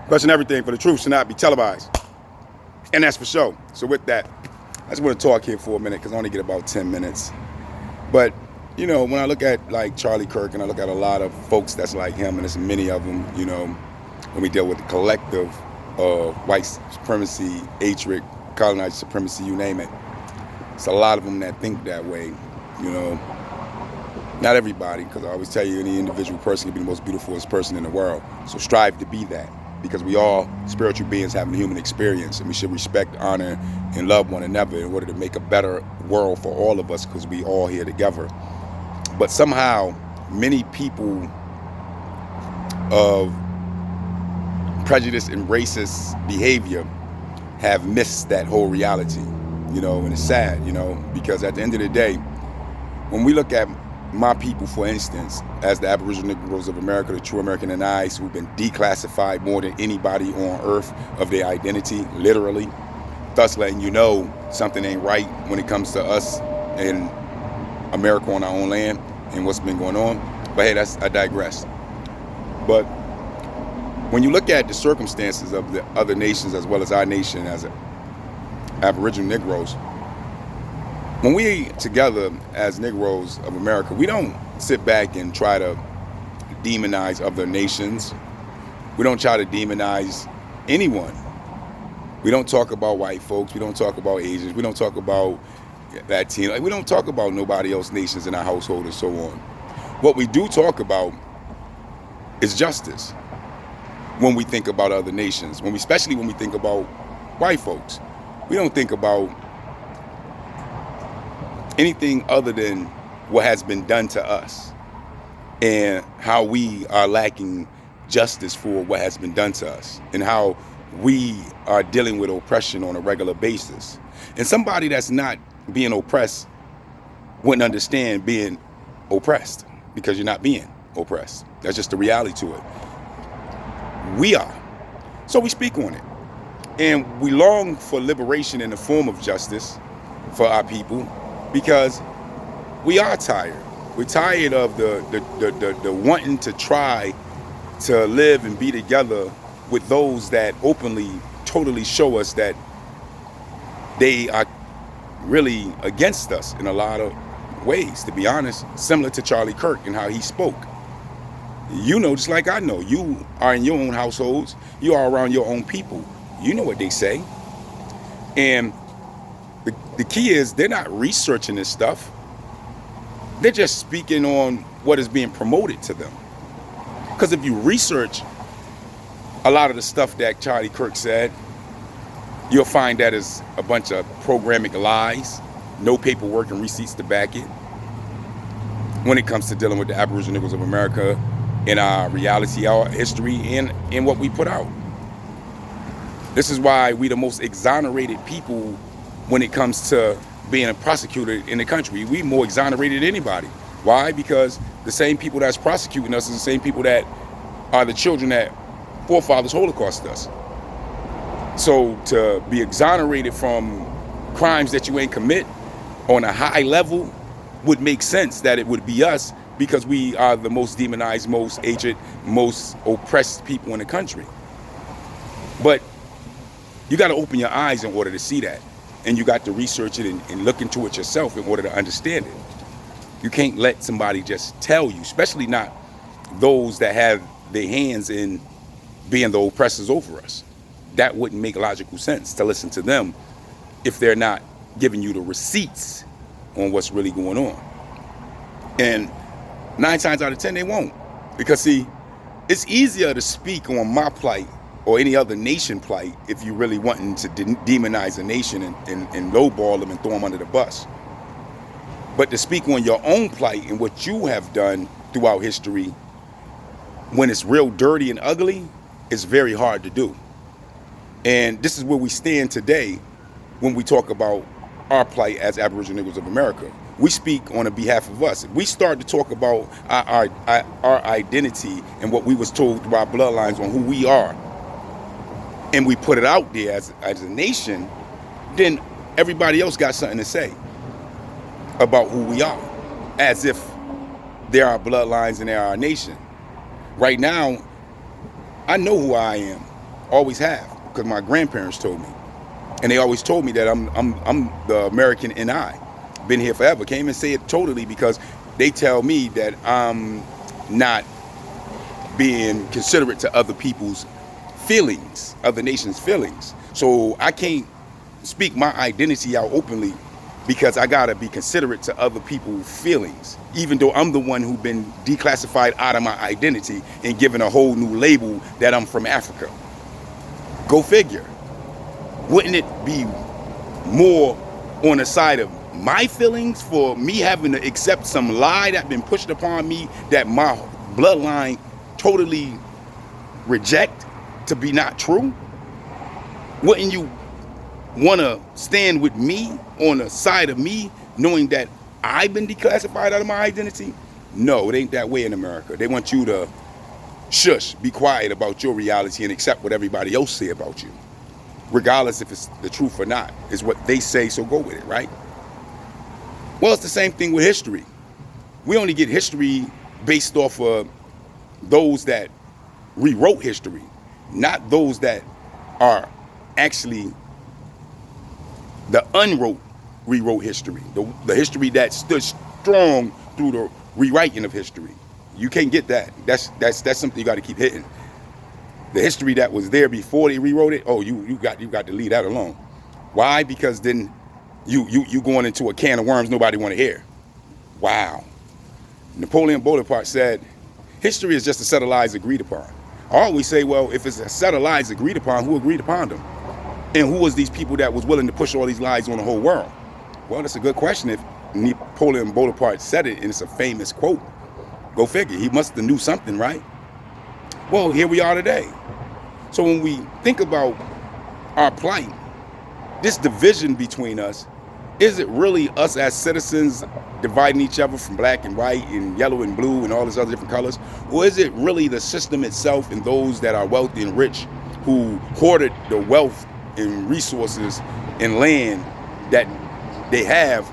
Question everything, for the truth should not be televised. And that's for sure. So with that, I just want to talk here for a minute because I only get about 10 minutes. But, you know, when I look at like Charlie Kirk and I look at a lot of folks that's like him, and there's many of them, you know, when we deal with the collective of white supremacy, hatred, colonized supremacy, you name it. It's a lot of them that think that way, you know. Not everybody, because I always tell you any individual person can be the most beautiful person in the world. So strive to be that, because we all spiritual beings having a human experience, and we should respect, honor, and love one another in order to make a better world for all of us, because we all here together. But somehow, many people of prejudice and racist behavior have missed that whole reality, you know, and it's sad, you know, because at the end of the day, when we look at my people, for instance, as the Aboriginal Negroes of America, the true American Anais, who've been declassified more than anybody on earth of their identity, literally, thus letting you know something ain't right when it comes to us in America on our own land and what's been going on. But hey, I digress. But when you look at the circumstances of the other nations as well as our nation as Aboriginal Negroes, when we together as Negroes of America, we don't sit back and try to demonize other nations. We don't try to demonize anyone. We don't talk about white folks. We don't talk about Asians. We don't talk about Latino. We don't talk about nobody else nations in our household and so on. What we do talk about is justice when we think about other nations, especially when we think about white folks. We don't think about anything other than what has been done to us and how we are lacking justice for what has been done to us and how we are dealing with oppression on a regular basis. And somebody that's not being oppressed wouldn't understand being oppressed, because you're not being oppressed. That's just the reality to it. We are. So we speak on it. And we long for liberation in the form of justice for our people, because we are tired. We're tired of the wanting to try to live and be together with those that openly, totally show us that they are really against us in a lot of ways, to be honest, similar to Charlie Kirk and how he spoke. You know, just like I know, you are in your own households, you are around your own people. You know what they say. And the key is they're not researching this stuff. They're just speaking on what is being promoted to them. Because if you research a lot of the stuff that Charlie Kirk said, you'll find that is a bunch of programmatic lies, no paperwork and receipts to back it. When it comes to dealing with the Aboriginal Negroes of America in our reality, our history, and in what we put out. This is why we the most exonerated people when it comes to being a prosecutor in the country. We more exonerated than anybody. Why? Because the same people that's prosecuting us is the same people that are the children that forefathers Holocausted us. So to be exonerated from crimes that you ain't commit on a high level would make sense that it would be us, because we are the most demonized, most hated, most oppressed people in the country. But you got to open your eyes in order to see that. And you got to research it and look into it yourself in order to understand it. You can't let somebody just tell you, especially not those that have their hands in being the oppressors over us. That wouldn't make logical sense to listen to them if they're not giving you the receipts on what's really going on. And 9 times out of 10, they won't. Because see, it's easier to speak on my plight or any other nation plight if you're really wanting to demonize a nation and lowball them and throw them under the bus. But to speak on your own plight and what you have done throughout history, when it's real dirty and ugly, it's very hard to do. And this is where we stand today when we talk about our plight as Aboriginal Negroes of America. We speak on the behalf of us. We start to talk about our identity and what we was told through our bloodlines on who we are, and we put it out there as a nation, then everybody else got something to say about who we are, as if they're our bloodlines and they're our nation. Right now, I know who I am. always have, because my grandparents told me, and they always told me that I'm the American NI. Been here forever. Can't even say it totally because they tell me that I'm not being considerate to other people's feelings, other nations' feelings. So I can't speak my identity out openly because I gotta be considerate to other people's feelings, even though I'm the one who's been declassified out of my identity and given a whole new label that I'm from Africa. Go figure. Wouldn't it be more on the side of my feelings for me having to accept some lie that's been pushed upon me that my bloodline totally reject to be not true? Wouldn't you want to stand with me on the side of me knowing that I've been declassified out of my identity? No, it ain't that way in America. They want you to shush, be quiet about your reality and accept what everybody else say about you, regardless if it's the truth or not. It's what they say, so go with it, right? Well, it's the same thing with history. We only get history based off of those that rewrote history, not those that are actually the rewrote history, the history that stood strong through the rewriting of history. You can't get that. That's something you got to keep hitting. The history that was there before they rewrote it, oh, you got to leave that alone. Why? Because then you going into a can of worms nobody want to hear. Wow. Napoleon Bonaparte said, history is just a set of lies agreed upon. I always say, well, if it's a set of lies agreed upon, who agreed upon them? And who was these people that was willing to push all these lies on the whole world? Well, that's a good question if Napoleon Bonaparte said it and it's a famous quote. Go figure. He must have knew something, right? Well, here we are today. So when we think about our plight, this division between us, is it really us as citizens dividing each other from black and white and yellow and blue and all these other different colors? Or is it really the system itself and those that are wealthy and rich who hoarded the wealth and resources and land that they have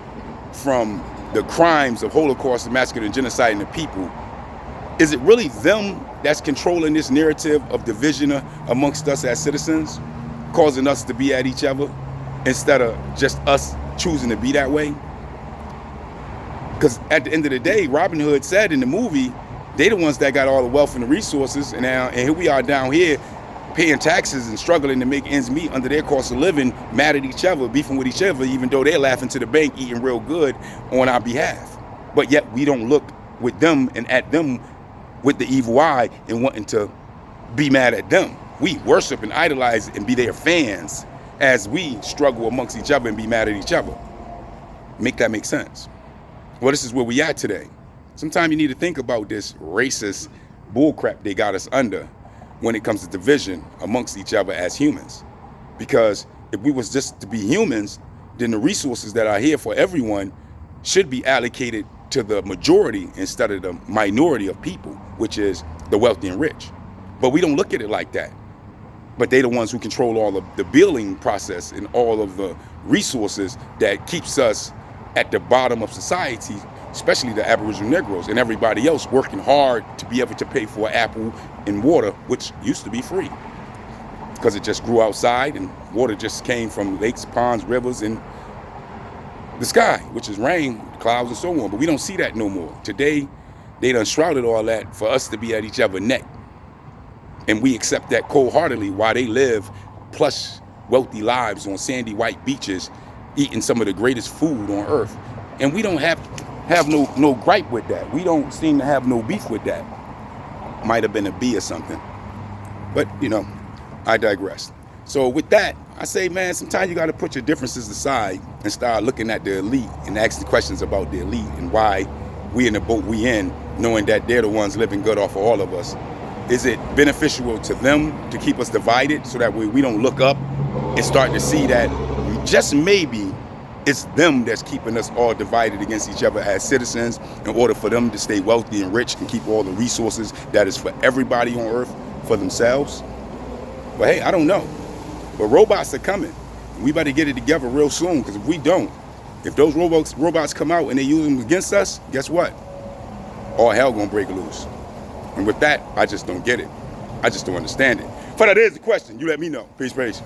from the crimes of Holocaust and massacre and genocide in the people? Is it really them that's controlling this narrative of division amongst us as citizens, causing us to be at each other instead of just us choosing to be that way? Because at the end of the day, Robin Hood said in the movie, they the ones that got all the wealth and the resources, and here we are down here paying taxes and struggling to make ends meet under their cost of living, mad at each other, beefing with each other, even though they're laughing to the bank, eating real good on our behalf. But yet we don't look with them and at them with the evil eye and wanting to be mad at them. We worship and idolize and be their fans as we struggle amongst each other and be mad at each other. Make that make sense? Well, this is where we at today. Sometimes you need to think about this racist bullcrap they got us under when it comes to division amongst each other as humans. Because if we was just to be humans, then the resources that are here for everyone should be allocated to the majority instead of the minority of people, which is the wealthy and rich. But we don't look at it like that. But they're the ones who control all of the building process and all of the resources that keeps us at the bottom of society, especially the Aboriginal Negroes and everybody else working hard to be able to pay for an apple and water, which used to be free because it just grew outside and water just came from lakes, ponds, rivers, and the sky, which is rain, clouds, and so on. But we don't see that no more. Today, they done shrouded all that for us to be at each other's neck. And we accept that cold-heartedly while they live plush, wealthy lives on sandy white beaches, eating some of the greatest food on earth. And we don't have no gripe with that. We don't seem to have no beef with that. Might have been a bee or something. But, I digress. So with that, I say, man, sometimes you got to put your differences aside and start looking at the elite and asking questions about the elite and why we in the boat we in, knowing that they're the ones living good off of all of us. Is it beneficial to them to keep us divided so that we don't look up and start to see that just maybe it's them that's keeping us all divided against each other as citizens in order for them to stay wealthy and rich and keep all the resources that is for everybody on earth for themselves? But hey, I don't know. But robots are coming. We better get it together real soon, because if we don't, if those robots come out and they use them against us, guess what? All hell gonna break loose. And with that, I just don't get it. I just don't understand it. For that is the question. You let me know. Peace, peace.